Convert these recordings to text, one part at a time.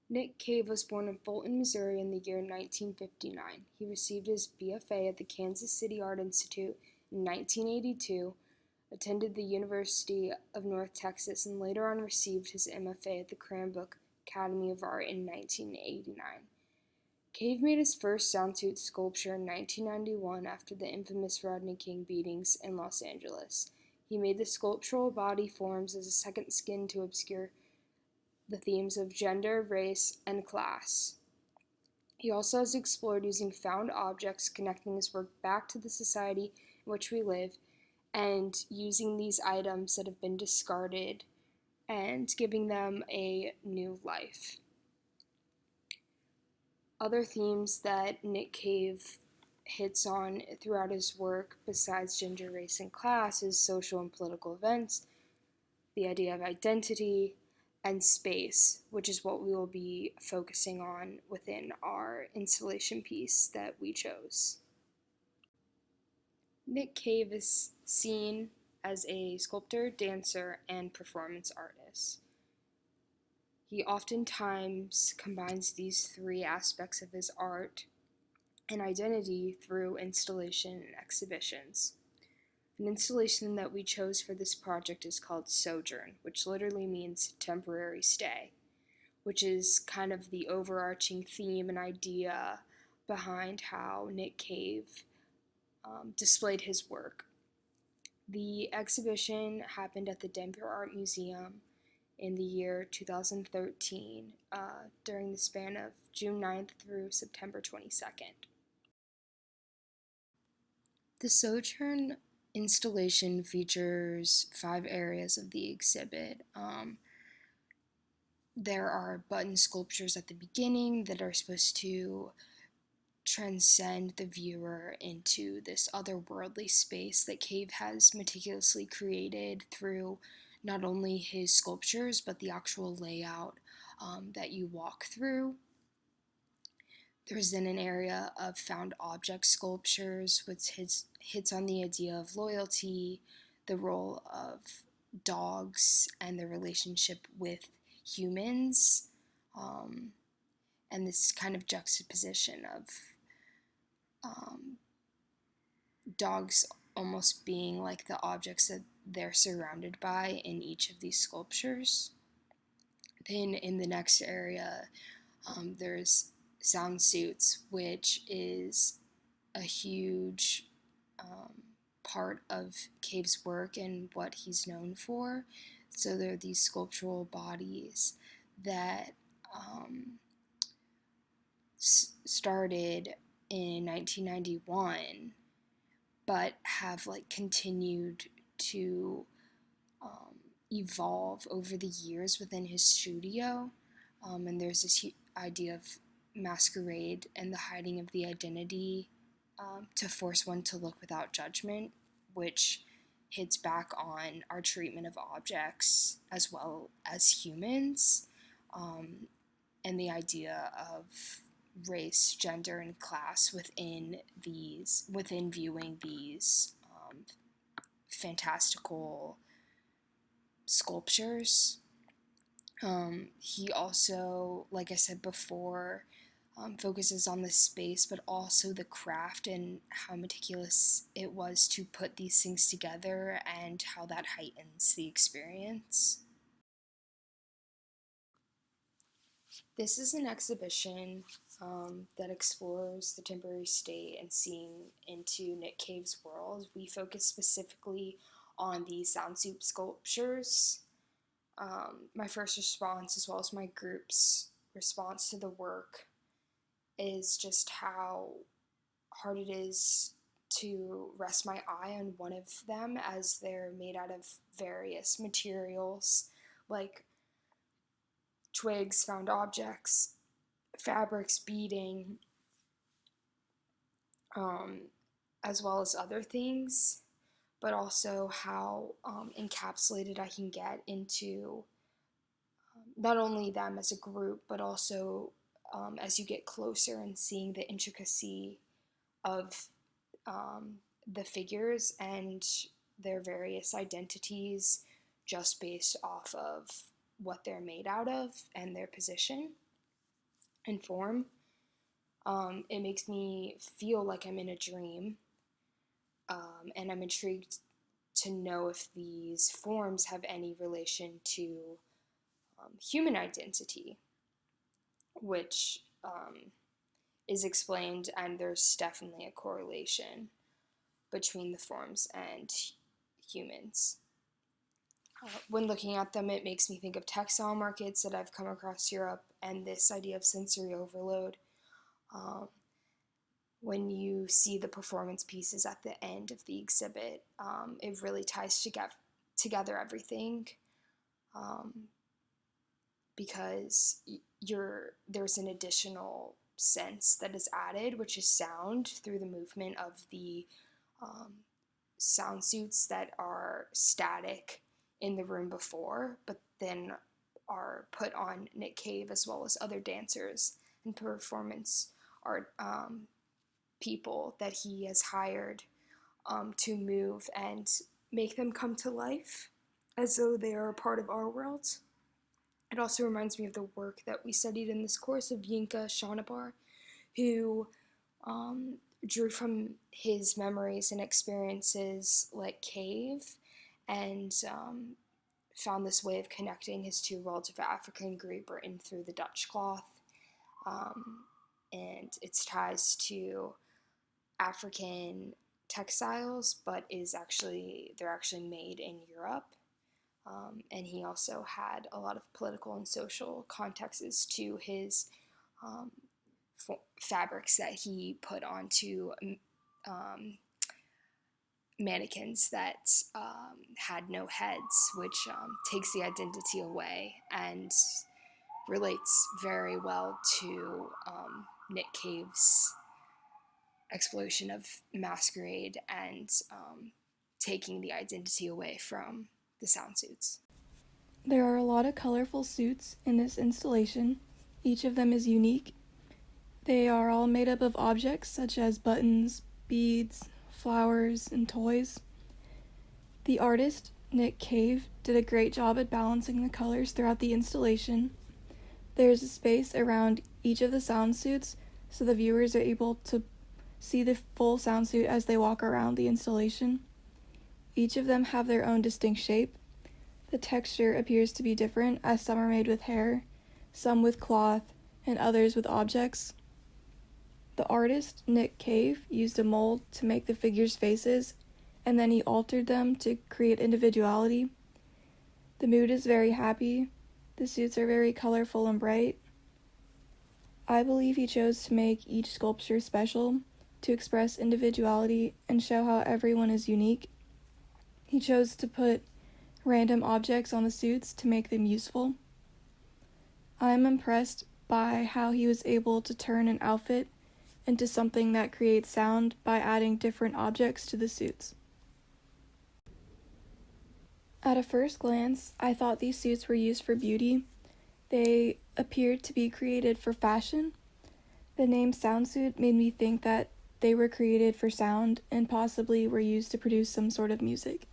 Nick Cave was born in Fulton, Missouri in the year 1959. He received his BFA at the Kansas City Art Institute in 1982, attended the University of North Texas, and later on received his MFA at the Cranbrook Academy of Art in 1989. Cave made his first sound suit sculpture in 1991 after the infamous Rodney King beatings in Los Angeles. He made the sculptural body forms as a second skin to obscure the themes of gender, race, and class. He also has explored using found objects, connecting his work back to the society in which we live, and using these items that have been discarded and giving them a new life. Other themes that Nick Cave hits on throughout his work, besides gender, race, and class, is social and political events, the idea of identity, and space, which is what we will be focusing on within our installation piece that we chose. Nick Cave is seen as a sculptor, dancer, and performance artist. He oftentimes combines these three aspects of his art and identity through installation and exhibitions. An installation that we chose for this project is called Sojourn, which literally means temporary stay, which is kind of the overarching theme and idea behind how Nick Cave displayed his work. The exhibition happened at the Denver Art Museum in the year 2013 during the span of June 9th through September 22nd. The Sojourn installation features 5 areas of the exhibit. There are button sculptures at the beginning that are supposed to transcend the viewer into this otherworldly space that Cave has meticulously created through not only his sculptures but the actual layout that you walk through. There's then an area of found object sculptures, which hits on the idea of loyalty, the role of dogs, and the relationship with humans, and this kind of juxtaposition of dogs almost being like the objects that they're surrounded by in each of these sculptures. Then in the next area, there's sound suits, which is a huge part of Cave's work and what he's known for. So there are these sculptural bodies that started in 1991 but have like continued to evolve over the years within his studio. And there's this idea of masquerade and the hiding of the identity to force one to look without judgment, which hits back on our treatment of objects as well as humans, and the idea of race, gender, and class within viewing these fantastical sculptures. He also, like I said before, focuses on the space, but also the craft and how meticulous it was to put these things together and how that heightens the experience. This is an exhibition that explores the temporary state and seeing into Nick Cave's world. We focus specifically on the sound soup sculptures. My first response, as well as my group's response to the work, is just how hard it is to rest my eye on one of them, as they're made out of various materials like twigs, found objects, fabrics, beading, um, as well as other things, but also how encapsulated I can get into not only them as a group, but also as you get closer and seeing the intricacy of the figures and their various identities just based off of what they're made out of and their position. and form. It makes me feel like I'm in a dream, and I'm intrigued to know if these forms have any relation to human identity, which is explained, and there's definitely a correlation between the forms and humans. When looking at them, it makes me think of textile markets that I've come across Europe and this idea of sensory overload. Um, when you see the performance pieces at the end of the exhibit, it really ties together everything, um, because there's an additional sense that is added, which is sound through the movement of the um, sound suits that are static in the room before, but then are put on Nick Cave as well as other dancers and performance art people that he has hired to move and make them come to life as though they are a part of our world. It also reminds me of the work that we studied in this course of Yinka Shonapar, who drew from his memories and experiences like Cave, and found this way of connecting his two worlds of African and Greek written through the Dutch cloth, and its ties to African textiles, but they're actually made in Europe. And he also had a lot of political and social contexts to his um, fabrics that he put onto mannequins that had no heads, which takes the identity away and relates very well to Nick Cave's exploration of masquerade and taking the identity away from the sound suits. There are a lot of colorful suits in this installation. Each of them is unique. They are all made up of objects such as buttons, beads, flowers, and toys. The artist, Nick Cave, did a great job at balancing the colors throughout the installation. There is a space around each of the sound suits so the viewers are able to see the full sound suit as they walk around the installation. Each of them have their own distinct shape. The texture appears to be different, as some are made with hair, some with cloth, and others with objects. The artist, Nick Cave, used a mold to make the figures' faces, and then he altered them to create individuality. The mood is very happy. The suits are very colorful and bright. I believe he chose to make each sculpture special, to express individuality and show how everyone is unique. He chose to put random objects on the suits to make them useful. I am impressed by how he was able to turn an outfit into something that creates sound by adding different objects to the suits. At a first glance, I thought these suits were used for beauty. They appeared to be created for fashion. The name sound suit made me think that they were created for sound and possibly were used to produce some sort of music.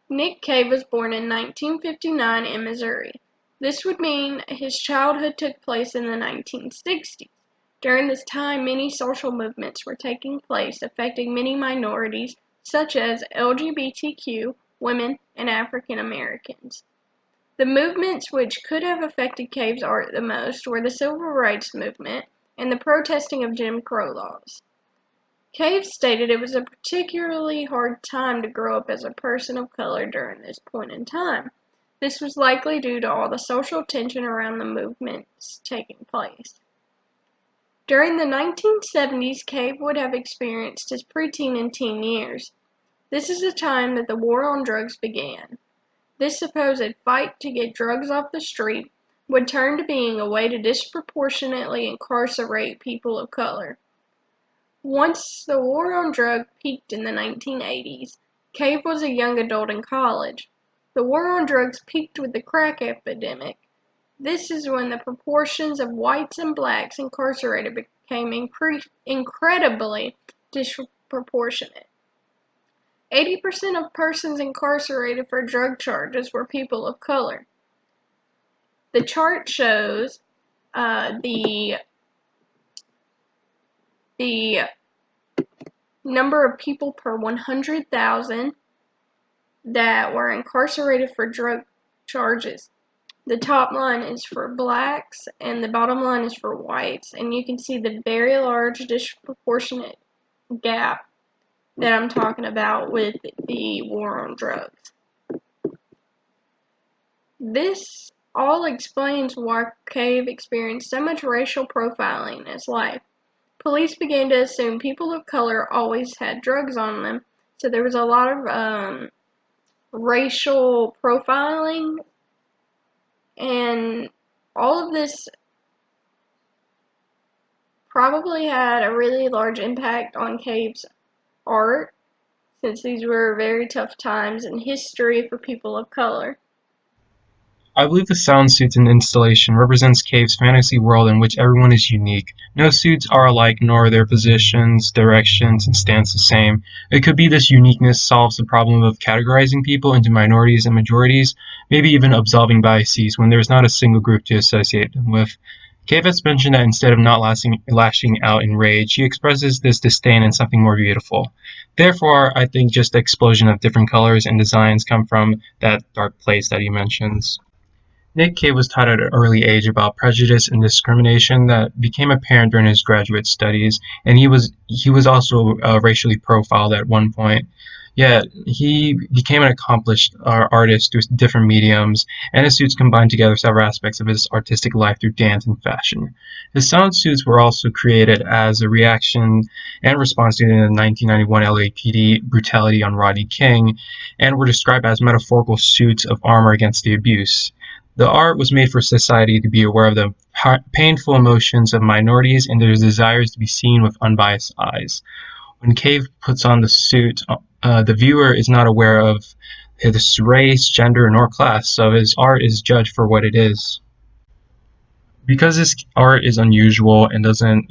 Nick Cave was born in 1959 in Missouri. This would mean his childhood took place in the 1960s. During this time, many social movements were taking place affecting many minorities, such as LGBTQ, women, and African Americans. The movements which could have affected Cave's art the most were the Civil Rights Movement and the protesting of Jim Crow laws. Cave stated it was a particularly hard time to grow up as a person of color during this point in time. This was likely due to all the social tension around the movements taking place. During the 1970s, Cave would have experienced his preteen and teen years. This is the time that the war on drugs began. This supposed fight to get drugs off the street would turn to being a way to disproportionately incarcerate people of color. Once the war on drugs peaked in the 1980s, Cave was a young adult in college. The war on drugs peaked with the crack epidemic. This is when the proportions of whites and blacks incarcerated became incredibly disproportionate. 80% of persons incarcerated for drug charges were people of color. The chart shows the number of people per 100,000 that were incarcerated for drug charges. The top line is for blacks and the bottom line is for whites, and you can see the very large disproportionate gap that I'm talking about with the war on drugs. This all explains why Cave experienced so much racial profiling in his life. Police began to assume people of color always had drugs on them, so there was a lot of racial profiling, and all of this probably had a really large impact on Cave's art, since these were very tough times in history for people of color. I believe the sound suits in the installation represents Cave's fantasy world in which everyone is unique. No suits are alike, nor are their positions, directions, and stance the same. It could be this uniqueness solves the problem of categorizing people into minorities and majorities, maybe even absolving biases when there is not a single group to associate them with. Cave has mentioned that instead of not lashing out in rage, he expresses this disdain in something more beautiful. Therefore, I think just the explosion of different colors and designs come from that dark place that he mentions. Nick Cave was taught at an early age about prejudice and discrimination that became apparent during his graduate studies, and he was also racially profiled at one point. Yet he became an accomplished artist through different mediums, and his suits combined together several aspects of his artistic life through dance and fashion. His sound suits were also created as a reaction and response to the 1991 LAPD brutality on Rodney King, and were described as metaphorical suits of armor against the abuse. The art was made for society to be aware of the painful emotions of minorities and their desires to be seen with unbiased eyes. When Cave puts on the suit, the viewer is not aware of his race, gender, nor class, so his art is judged for what it is. Because this art is unusual and doesn't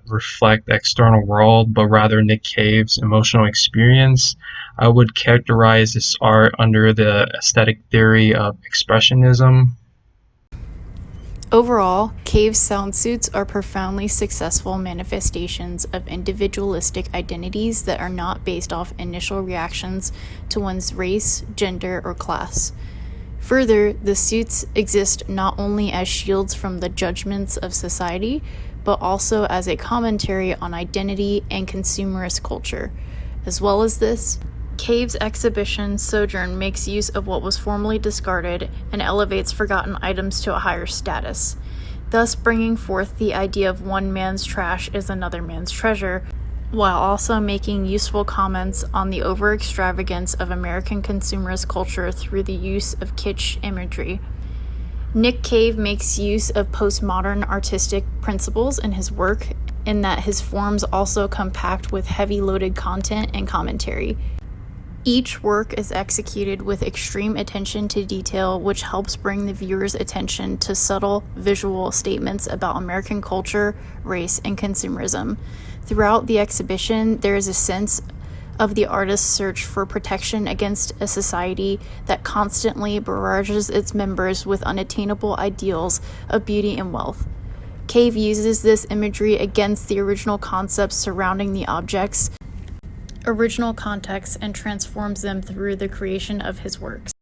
reflect the external world, but rather Nick Cave's emotional experience, I would characterize this art under the aesthetic theory of expressionism. Overall, Cave's sound suits are profoundly successful manifestations of individualistic identities that are not based off initial reactions to one's race, gender, or class. Further, the suits exist not only as shields from the judgments of society, but also as a commentary on identity and consumerist culture. As well as this, Cave's exhibition Sojourn makes use of what was formerly discarded and elevates forgotten items to a higher status, thus bringing forth the idea of one man's trash is another man's treasure, while also making useful comments on the over-extravagance of American consumerist culture through the use of kitsch imagery. Nick Cave makes use of postmodern artistic principles in his work, in that his forms also come packed with heavy loaded content and commentary. Each work is executed with extreme attention to detail, which helps bring the viewer's attention to subtle visual statements about American culture, race, and consumerism. Throughout the exhibition, there is a sense of the artist's search for protection against a society that constantly barrages its members with unattainable ideals of beauty and wealth. Cave uses this imagery against the original concepts surrounding the objects, original context, and transforms them through the creation of his works.